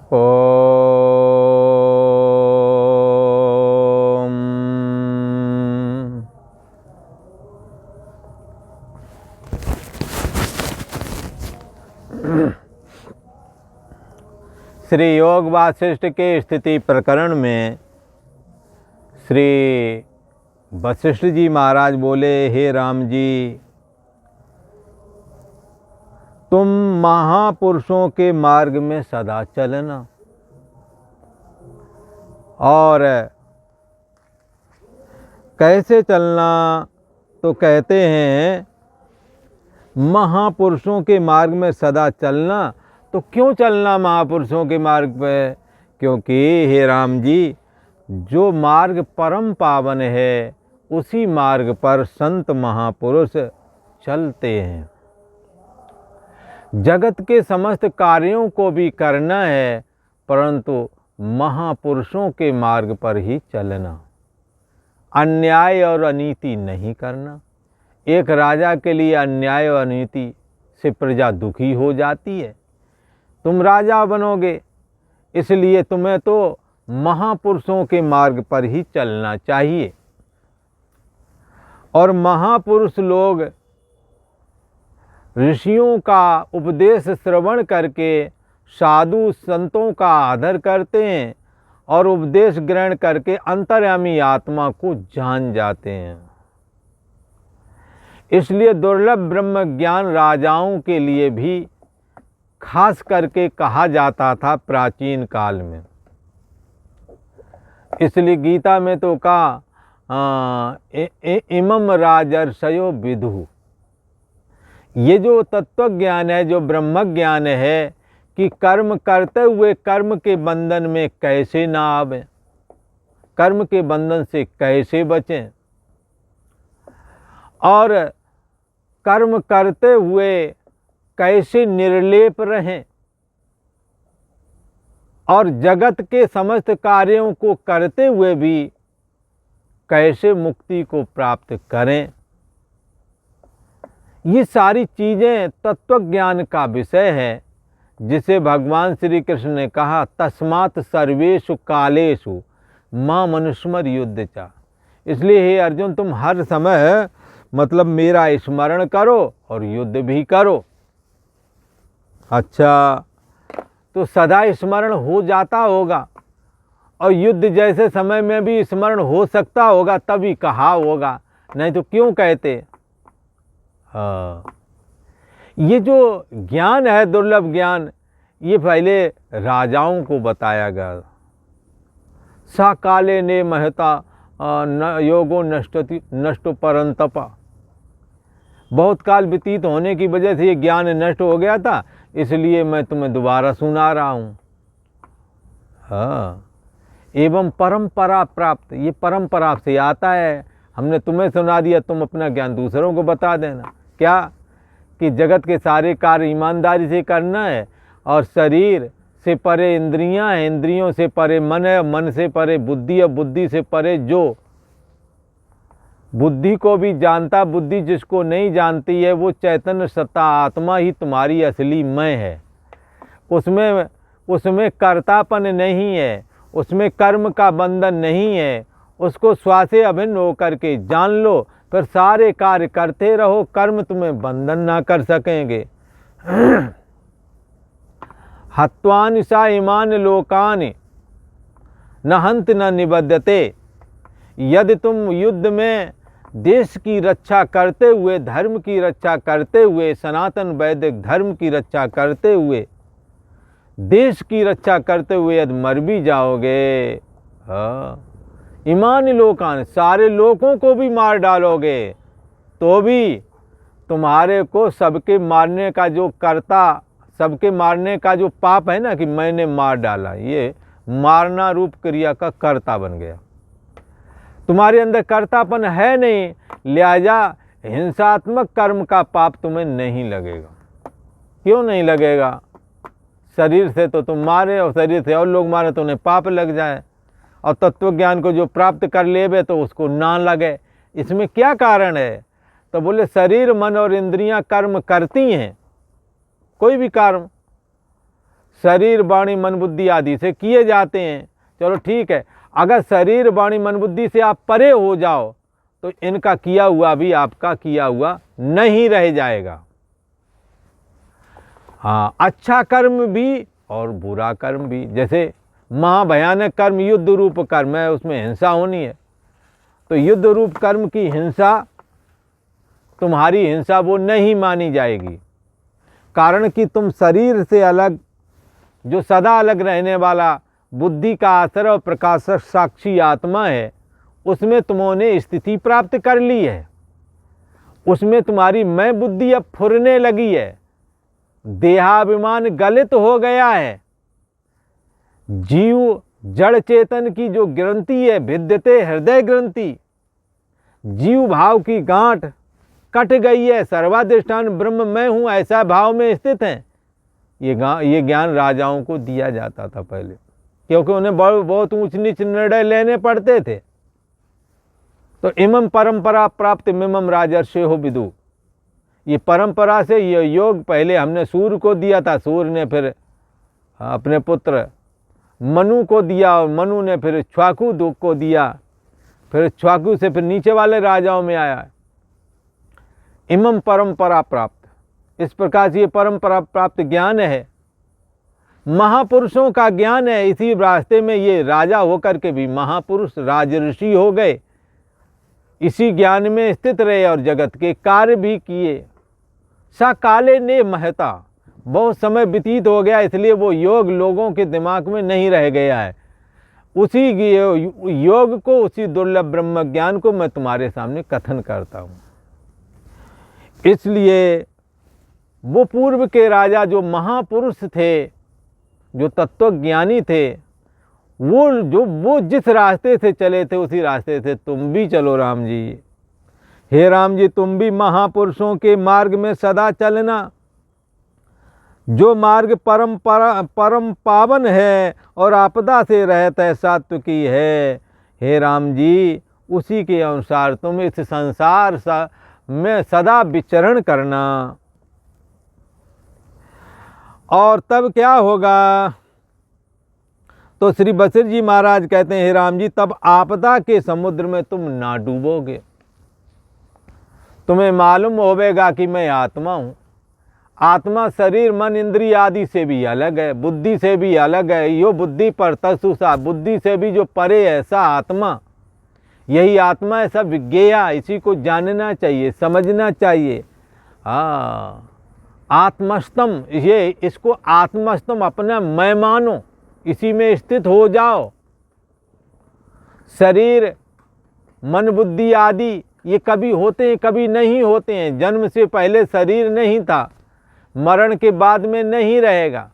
ओम। श्री योग वासिष्ठ के स्थिति प्रकरण में श्री वशिष्ठ जी महाराज बोले, हे राम जी, तुम महापुरुषों के मार्ग में सदा चलना। और कैसे चलना? तो कहते हैं महापुरुषों के मार्ग में सदा चलना। तो क्यों चलना महापुरुषों के मार्ग पे? क्योंकि हे राम जी, जो मार्ग परम पावन है उसी मार्ग पर संत महापुरुष चलते हैं। जगत के समस्त कार्यों को भी करना है, परंतु महापुरुषों के मार्ग पर ही चलना। अन्याय और अनीति नहीं करना। एक राजा के लिए अन्याय और अनीति से प्रजा दुखी हो जाती है। तुम राजा बनोगे, इसलिए तुम्हें तो महापुरुषों के मार्ग पर ही चलना चाहिए। और महापुरुष लोग ऋषियों का उपदेश श्रवण करके साधु संतों का आदर करते हैं और उपदेश ग्रहण करके अंतर्यामी आत्मा को जान जाते हैं। इसलिए दुर्लभ ब्रह्म ज्ञान राजाओं के लिए भी खास करके कहा जाता था प्राचीन काल में। इसलिए गीता में तो कहा इमम राजर्षयो विदुः। ये जो तत्व ज्ञान है, जो ब्रह्म ज्ञान है कि कर्म करते हुए कर्म के बंधन में कैसे ना आवे, कर्म के बंधन से कैसे बचें, और कर्म करते हुए कैसे निर्लेप रहें, और जगत के समस्त कार्यों को करते हुए भी कैसे मुक्ति को प्राप्त करें। ये सारी चीज़ें तत्व ज्ञान का विषय है, जिसे भगवान श्री कृष्ण ने कहा तस्मात् सर्वेषु कालेषु मां मनुस्मर युद्ध चा। इसलिए हे अर्जुन, तुम हर समय मतलब मेरा स्मरण करो और युद्ध भी करो। अच्छा, तो सदा स्मरण हो जाता होगा और युद्ध जैसे समय में भी स्मरण हो सकता होगा, तभी कहा होगा, नहीं तो क्यों कहते। ये जो ज्ञान है दुर्लभ ज्ञान, ये पहले राजाओं को बताया गया। सा काले ने महता योगो नष्टो परंतपा। बहुत काल व्यतीत होने की वजह से ये ज्ञान नष्ट हो गया था, इसलिए मैं तुम्हें दोबारा सुना रहा हूँ। हाँ, एवं परंपरा प्राप्त, ये परंपरा से आता है। हमने तुम्हें सुना दिया, तुम अपना ज्ञान दूसरों को बता देना। क्या कि जगत के सारे कार्य ईमानदारी से करना है, और शरीर से परे इंद्रियां हैं, इंद्रियों से परे मन है, मन से परे बुद्धि है, बुद्धि से परे जो बुद्धि को भी जानता, बुद्धि जिसको नहीं जानती है, वो चैतन्य सत्ता आत्मा ही तुम्हारी असली मैं है। उसमें कर्तापन नहीं है, उसमें कर्म का बंधन नहीं है। उसको श्वासे अभिन्न होकर के जान लो, फिर सारे कार्य करते रहो, कर्म तुम्हें बंधन ना कर सकेंगे। हत्वानि सा इमान लोकानि न हंत न निबध्यते। यदि तुम युद्ध में देश की रक्षा करते हुए, धर्म की रक्षा करते हुए, सनातन वैदिक धर्म की रक्षा करते हुए, देश की रक्षा करते हुए यदि मर भी जाओगे, ईमान लोकान, सारे लोगों को भी मार डालोगे, तो भी तुम्हारे को सबके मारने का जो कर्ता, सबके मारने का जो पाप है ना, कि मैंने मार डाला, ये मारना रूप क्रिया का कर्ता बन गया। तुम्हारे अंदर कर्तापन है नहीं, लिहाजा हिंसात्मक कर्म का पाप तुम्हें नहीं लगेगा। क्यों नहीं लगेगा? शरीर से तो तुम मारे, और शरीर से और लोग मारे तो उन्हें पाप लग जाए, और तत्व ज्ञान को जो प्राप्त कर लेवे तो उसको ना लगे। इसमें क्या कारण है? तो बोले शरीर मन और इंद्रियां कर्म करती हैं, कोई भी कर्म। शरीर वाणी मन बुद्धि आदि से किए जाते हैं। चलो ठीक है, अगर शरीर वाणी मन बुद्धि से आप परे हो जाओ तो इनका किया हुआ भी आपका किया हुआ नहीं रह जाएगा। हाँ, अच्छा कर्म भी और बुरा कर्म भी, जैसे महाभयानक कर्म युद्ध रूप कर्म है, उसमें हिंसा होनी है, तो युद्ध रूप कर्म की हिंसा तुम्हारी हिंसा वो नहीं मानी जाएगी, कारण कि तुम शरीर से अलग, जो सदा अलग रहने वाला बुद्धि का आश्रय और प्रकाशक साक्षी आत्मा है, उसमें तुमने स्थिति प्राप्त कर ली है। उसमें तुम्हारी मैं बुद्धि अब फुरने लगी है, देहाभिमान गलित हो गया है। जीव जड़ चेतन की जो ग्रंथि है, भिद्यते हृदय ग्रंथि, जीव भाव की गांठ कट गई है, सर्वाधिष्ठान ब्रह्म मैं हूँ ऐसा भाव में स्थित हैं। ये ज्ञान राजाओं को दिया जाता था पहले, क्योंकि उन्हें बहुत ऊंच नीच निर्णय लेने पड़ते थे। तो इमं परंपरा प्राप्त मिमं राजर्षि हो विदु, ये परंपरा से ये योग पहले हमने सूर्य को दिया था, सूर्य ने फिर अपने पुत्र मनु को दिया, और मनु ने फिर इक्ष्वाकु को दिया, फिर इक्ष्वाकु से फिर नीचे वाले राजाओं में आया। इमं परंपरा प्राप्त, इस प्रकार से ये परंपरा प्राप्त ज्ञान है, महापुरुषों का ज्ञान है। इसी रास्ते में ये राजा होकर के भी महापुरुष राजऋषि हो गए, इसी ज्ञान में स्थित रहे और जगत के कार्य भी किए। सा काले ने महता, बहुत समय व्यतीत हो गया, इसलिए वो योग लोगों के दिमाग में नहीं रह गया है। उसी योग को, उसी दुर्लभ ब्रह्म ज्ञान को मैं तुम्हारे सामने कथन करता हूँ। इसलिए वो पूर्व के राजा जो महापुरुष थे, जो तत्वज्ञानी थे, वो जिस रास्ते से चले थे उसी रास्ते से तुम भी चलो राम जी। हे राम जी, तुम भी महापुरुषों के मार्ग में सदा चलना, जो मार्ग परम पावन है और आपदा से रहत है सात्व की है। हे राम जी, उसी के अनुसार तुम इस संसार में सदा विचरण करना। और तब क्या होगा? तो श्री वशिष्ठ जी महाराज कहते हैं, हे राम जी, तब आपदा के समुद्र में तुम ना डूबोगे। तुम्हें मालूम होगा कि मैं आत्मा हूँ। आत्मा शरीर मन इंद्रिय आदि से भी अलग है, बुद्धि से भी अलग है। यो बुद्धि पर तसुसा, बुद्धि से भी जो परे है ऐसा आत्मा, यही आत्मा है, सब विज्ञेया। इसी को जानना चाहिए, समझना चाहिए। हाँ, आत्मस्तम, ये इसको आत्मस्तम अपना मैं मानो, इसी में स्थित हो जाओ। शरीर मन बुद्धि आदि ये कभी होते हैं कभी नहीं होते हैं। जन्म से पहले शरीर नहीं था, मरण के बाद में नहीं रहेगा।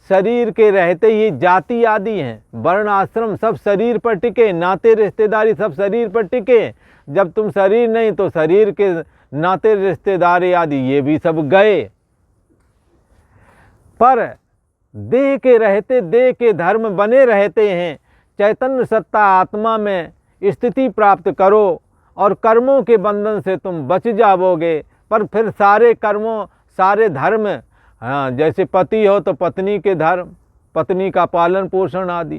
शरीर के रहते ही जाति आदि हैं, वर्ण आश्रम सब शरीर पर टिके, नाते रिश्तेदारी सब शरीर पर टिके। जब तुम शरीर नहीं तो शरीर के नाते रिश्तेदारी आदि ये भी सब गए। पर देह के रहते देह के धर्म बने रहते हैं। चैतन्य सत्ता आत्मा में स्थिति प्राप्त करो और कर्मों के बंधन से तुम बच जाओगे। पर फिर सारे कर्मों सारे धर्म, हाँ, जैसे पति हो तो पत्नी के धर्म, पत्नी का पालन पोषण आदि,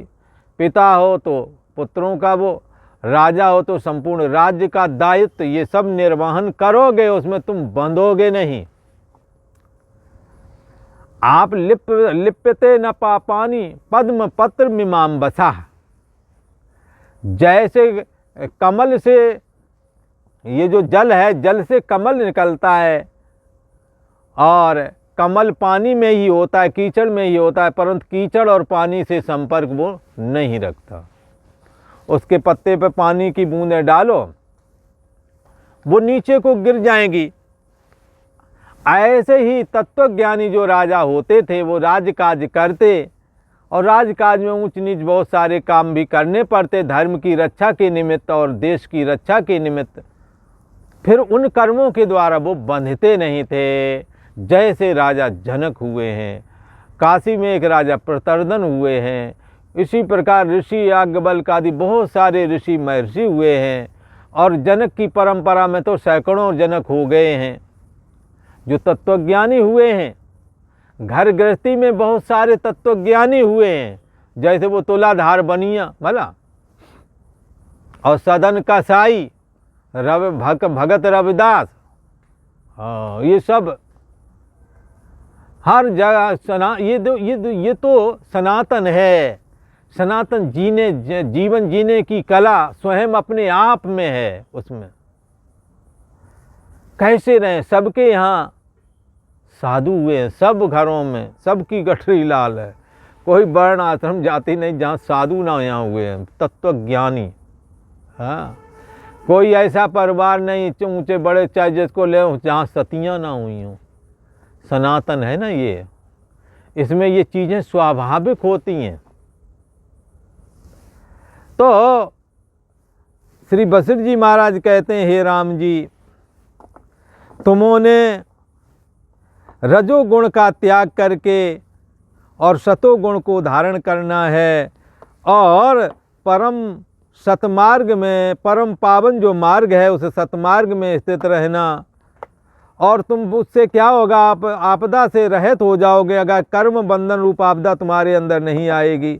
पिता हो तो पुत्रों का, वो राजा हो तो संपूर्ण राज्य का दायित्व, ये सब निर्वहन करोगे, उसमें तुम बंधोगे नहीं। आप लिप्यते न पापानी पद्म पत्र मीमां बसा। जैसे कमल से, ये जो जल है, जल से कमल निकलता है और कमल पानी में ही होता है, कीचड़ में ही होता है, परंतु कीचड़ और पानी से संपर्क वो नहीं रखता। उसके पत्ते पे पानी की बूंदें डालो, वो नीचे को गिर जाएंगी। ऐसे ही तत्वज्ञानी जो राजा होते थे वो राजकाज करते, और राजकाज में ऊंच नीच बहुत सारे काम भी करने पड़ते, धर्म की रक्षा के निमित्त और देश की रक्षा के निमित्त। फिर उन कर्मों के द्वारा वो बंधते नहीं थे। जैसे राजा जनक हुए हैं, काशी में एक राजा प्रतर्दन हुए हैं, इसी प्रकार ऋषि याज्ञवल्क्य आदि बहुत सारे ऋषि महर्षि हुए हैं। और जनक की परंपरा में तो सैकड़ों जनक हो गए हैं जो तत्वज्ञानी हुए हैं। घर गृहस्थी में बहुत सारे तत्वज्ञानी हुए हैं, जैसे वो तुलाधार बनिया भला, और सदन कसाई, भगत रविदास, हाँ ये सब हर जगह ये तो सनातन है। सनातन जीवन जीने की कला स्वयं अपने आप में है। उसमें कैसे रहें, सबके यहाँ साधु हुए हैं, सब घरों में सबकी गठरी लाल है। कोई वर्ण आश्रम जाति नहीं जहाँ साधु ना यहाँ हुए हैं, तत्वज्ञानी। हाँ, कोई ऐसा परिवार नहीं ऊंचे बड़े चाहे जिसको ले जहाँ सतियाँ ना हुई हों। सनातन है ना ये, इसमें ये चीज़ें स्वाभाविक होती हैं। तो श्री वशिष्ठ जी महाराज कहते हैं, हे राम जी, तुमोंने रजोगुण का त्याग करके और सतोगुण को धारण करना है, और परम सतमार्ग में, परम पावन जो मार्ग है उस सतमार्ग में स्थित रहना। और तुम उससे क्या होगा, आप आपदा से रहित हो जाओगे अगर कर्म बंधन रूप आपदा तुम्हारे अंदर नहीं आएगी।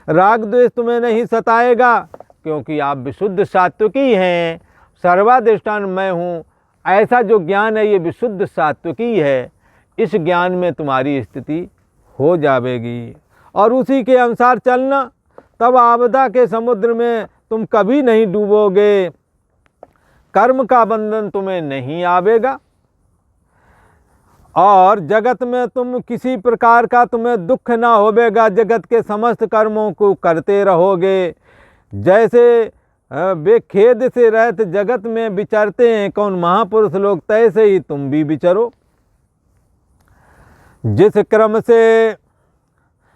राग द्वेष तुम्हें नहीं सताएगा, क्योंकि आप विशुद्ध सात्विकी हैं। सर्वाधिष्ठान मैं हूँ, ऐसा जो ज्ञान है ये विशुद्ध सात्विकी है। इस ज्ञान में तुम्हारी स्थिति हो जाएगी और उसी के अनुसार चलना, तब आपदा के समुद्र में तुम कभी नहीं डूबोगे। कर्म का बंधन तुम्हें नहीं आवेगा और जगत में तुम किसी प्रकार का तुम्हें दुख ना होवेगा। जगत के समस्त कर्मों को करते रहोगे। जैसे वे खेद से रहित जगत में विचरते हैं कौन महापुरुष लोग, तैसे ही तुम भी विचरो। जिस क्रम से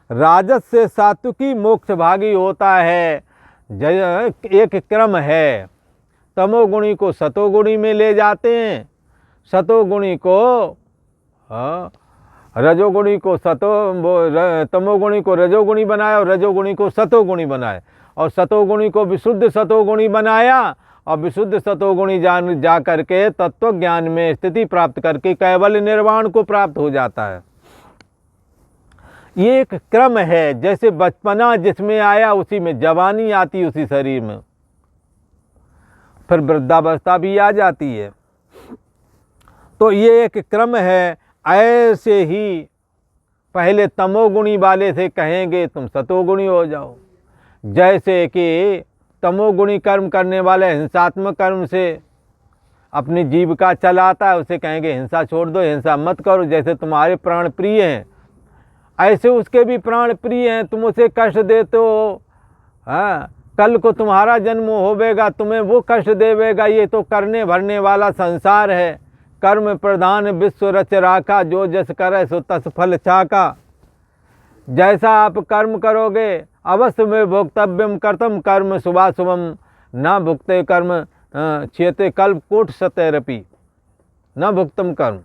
राजस से सात्विकी मोक्ष भागी होता है, एक क्रम है। तमोगुणी को सतोगुणी में ले जाते हैं, सतोगुणी को रजोगुणी को तमोगुणी को रजोगुणी बनाया और रजोगुणी को सतोगुणी बनाया, और सतोगुणी को विशुद्ध सतोगुणी बनाया, और विशुद्ध सतोगुणी जा करके तत्व ज्ञान में स्थिति प्राप्त करके कैवल्य निर्वाण को प्राप्त हो जाता है। ये एक क्रम है। जैसे बचपना जिसमें आया उसी में जवानी आती, उसी शरीर में फिर वृद्धावस्था भी आ जाती है। तो ये एक क्रम है। ऐसे ही पहले तमोगुणी वाले से कहेंगे तुम सतोगुणी हो जाओ। जैसे कि तमोगुणी कर्म करने वाले हिंसात्मक कर्म से अपनी जीविका चलाता है, उसे कहेंगे हिंसा छोड़ दो, हिंसा मत करो। जैसे तुम्हारे प्राण प्रिय हैं ऐसे उसके भी प्राण प्रिय हैं, तुम उसे कष्ट देते हो, हाँ, कल को तुम्हारा जन्म होवेगा, तुम्हें वो कष्ट देवेगा। ये तो करने भरने वाला संसार है। कर्म प्रधान विश्व रच राखा, जो जस करे सो तस फल चाका। जैसा आप कर्म करोगे अवश्य में भोक्तव्यम कर्तम कर्म शुभाशुभम न भुक्ते कर्म क्षेते कल्प कोट सतैरपि न भुक्तम कर्म।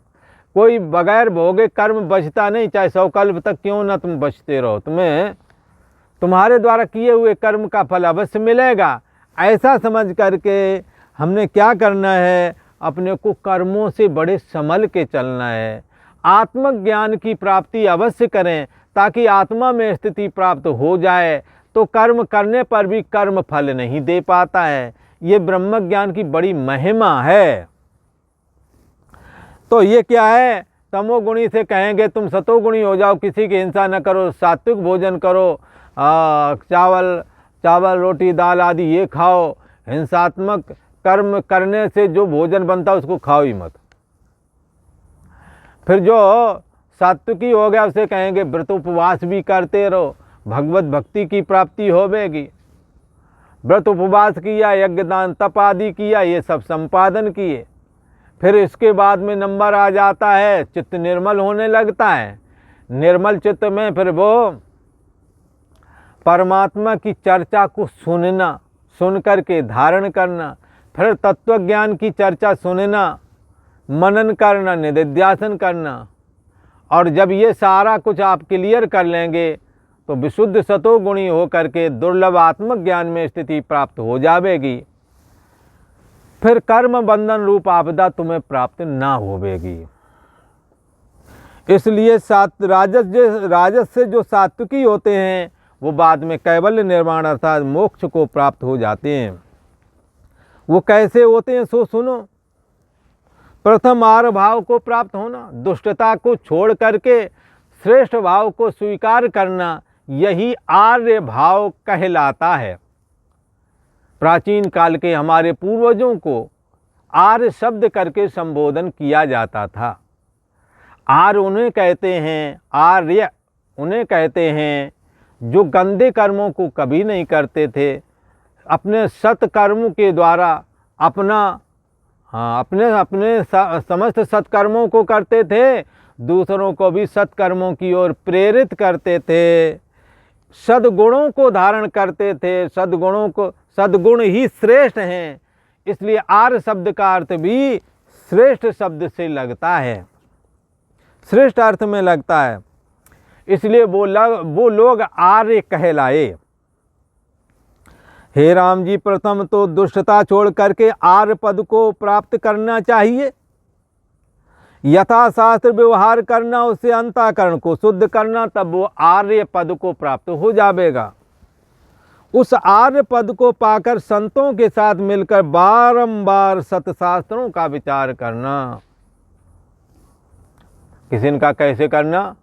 कोई बगैर भोगे कर्म बचता नहीं, चाहे 100 कल्प तक क्यों ना तुम बचते रहो, तुम्हें तुम्हारे द्वारा किए हुए कर्म का फल अवश्य मिलेगा। ऐसा समझ करके हमने क्या करना है, अपने को कर्मों से बड़े संभल के चलना है। आत्मज्ञान की प्राप्ति अवश्य करें ताकि आत्मा में स्थिति प्राप्त हो जाए। तो कर्म करने पर भी कर्म फल नहीं दे पाता है। ये ब्रह्म ज्ञान की बड़ी महिमा है। तो ये क्या है, तमोगुणी से कहेंगे तुम सतोगुणी हो जाओ, किसी की हिंसा न करो, सात्विक भोजन करो, चावल रोटी दाल आदि ये खाओ। हिंसात्मक कर्म करने से जो भोजन बनता है उसको खाओ ही मत। फिर जो सात्विकी हो गया उसे कहेंगे व्रत उपवास भी करते रहो, भगवत भक्ति की प्राप्ति होवेगी। व्रत उपवास किया, यज्ञ दान तप आदि किया, ये सब संपादन किए। फिर इसके बाद में नंबर आ जाता है, चित्त निर्मल होने लगता है। निर्मल चित्त में फिर वो परमात्मा की चर्चा को सुनना, सुन करके धारण करना, फिर तत्व ज्ञान की चर्चा सुनना, मनन करना, निधिध्यासन करना। और जब ये सारा कुछ आप क्लियर कर लेंगे तो विशुद्ध सतोगुणी हो करके दुर्लभ आत्मज्ञान में स्थिति प्राप्त हो जाएगी। फिर कर्म बंधन रूप आपदा तुम्हें प्राप्त ना होवेगी। इसलिए राजस से जो सात्विकी होते हैं वो बाद में कैवल्य निर्माण अर्थात मोक्ष को प्राप्त हो जाते हैं। वो कैसे होते हैं सो सुनो। प्रथम आर्य भाव को प्राप्त होना, दुष्टता को छोड़ करके श्रेष्ठ भाव को स्वीकार करना, यही आर्य भाव कहलाता है। प्राचीन काल के हमारे पूर्वजों को आर्य शब्द करके संबोधन किया जाता था। आर्य उन्हें कहते हैं, आर्य उन्हें कहते हैं जो गंदे कर्मों को कभी नहीं करते थे, अपने सत्कर्म के द्वारा अपने समस्त सत्कर्मों को करते थे, दूसरों को भी सत्कर्मों की ओर प्रेरित करते थे, सद्गुणों को धारण करते थे। सद्गुण ही श्रेष्ठ हैं, इसलिए आर्य शब्द का अर्थ भी श्रेष्ठ शब्द से लगता है, श्रेष्ठ अर्थ में लगता है, इसलिए वो लोग आर्य कहलाए। हे राम जी, प्रथम तो दुष्टता छोड़ करके आर्य पद को प्राप्त करना चाहिए। यथाशास्त्र व्यवहार करना, उससे अंतःकरण को शुद्ध करना, तब वो आर्य पद को प्राप्त हो जाएगा। उस आर्य पद को पाकर संतों के साथ मिलकर बारंबार सतशास्त्रों का विचार करना। किसी का कैसे करना?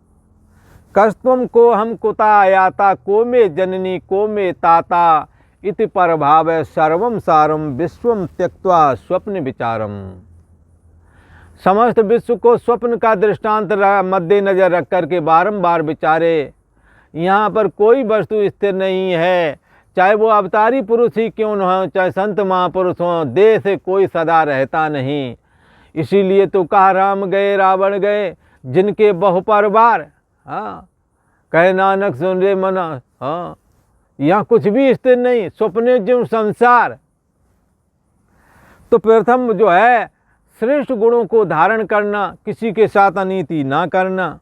कस्तम को हम कुता आयाता, को में जननी को में ताता, इति परभाव सर्वम सारम विश्वम त्यक्त्वा स्वप्न विचारम। समस्त विश्व को स्वप्न का दृष्टांत मद्देनजर रख करके बारंबार विचारे। यहाँ पर कोई वस्तु स्थिर नहीं है, चाहे वो अवतारी पुरुष ही क्यों न हो, चाहे संत महापुरुष हों, देह से कोई सदा रहता नहीं। इसीलिए तो कहा राम गए रावण गए, जिनके बहु परवार। हाँ, कहे नानक सुन रे मना। हाँ, यहाँ कुछ भी स्थिर नहीं, स्वप्ने जो संसार। तो प्रथम जो है श्रेष्ठ गुणों को धारण करना, किसी के साथ अनीति ना करना,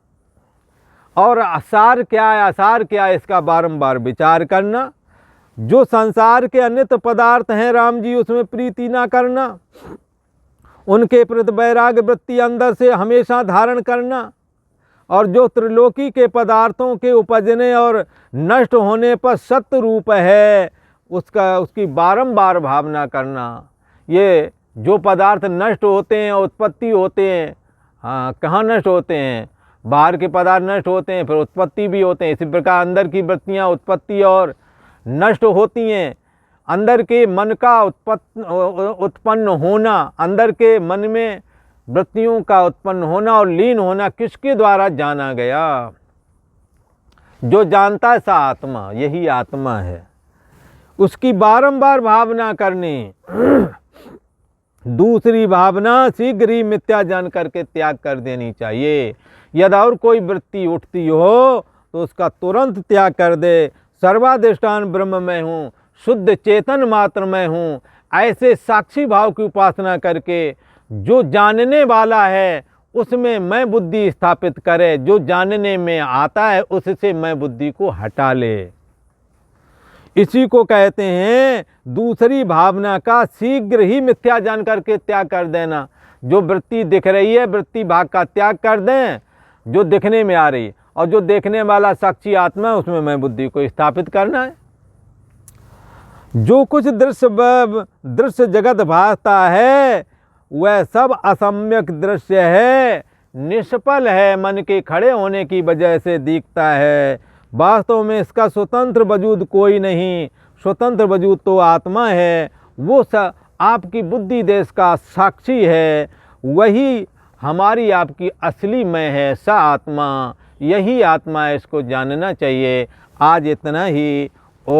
और आसार क्या है आसार क्या है इसका बारंबार विचार करना। जो संसार के अनित पदार्थ हैं राम जी, उसमें प्रीति ना करना, उनके प्रति वैराग्य वृत्ति अंदर से हमेशा धारण करना, और जो त्रिलोकी के पदार्थों के उपजने और नष्ट होने पर सत्य रूप है, उसकी बारंबार भावना करना। ये जो पदार्थ नष्ट होते हैं, उत्पत्ति होते हैं, हाँ, कहाँ नष्ट होते हैं? बाहर के पदार्थ नष्ट होते हैं, फिर उत्पत्ति भी होते हैं। इसी प्रकार अंदर की वृत्तियाँ उत्पत्ति और नष्ट होती हैं। अंदर के मन का उत्पन्न होना, अंदर के मन में वृत्तियों का उत्पन्न होना और लीन होना किसके द्वारा जाना गया? जो जानता है सा आत्मा, यही आत्मा है। उसकी बारंबार भावना करनी। दूसरी भावना शीघ्र ही मिथ्या जान करके त्याग कर देनी चाहिए। यदि और कोई वृत्ति उठती हो तो उसका तुरंत त्याग कर दे। सर्वाधिष्ठान ब्रह्म में हूँ, शुद्ध चेतन मात्र में हूँ, ऐसे साक्षी भाव की उपासना करके जो जानने वाला है उसमें मैं बुद्धि स्थापित करे, जो जानने में आता है उससे मैं बुद्धि को हटा ले। इसी को कहते हैं दूसरी भावना का शीघ्र ही मिथ्या जान करके त्याग कर देना। जो वृत्ति दिख रही है, वृत्ति भाग का त्याग कर दें, जो दिखने में आ रही, और जो देखने वाला साक्षी आत्मा है उसमें मैं बुद्धि को स्थापित करना है। जो कुछ दृश्य जगत भासता है वह सब असम्यक दृश्य है, निष्फल है, मन के खड़े होने की वजह से दिखता है। वास्तव में इसका स्वतंत्र वजूद कोई नहीं, स्वतंत्र वजूद तो आत्मा है। वो आपकी बुद्धि देश का साक्षी है, वही हमारी आपकी असली मैं है, सा आत्मा, यही आत्मा है। इसको जानना चाहिए। आज इतना ही। ओ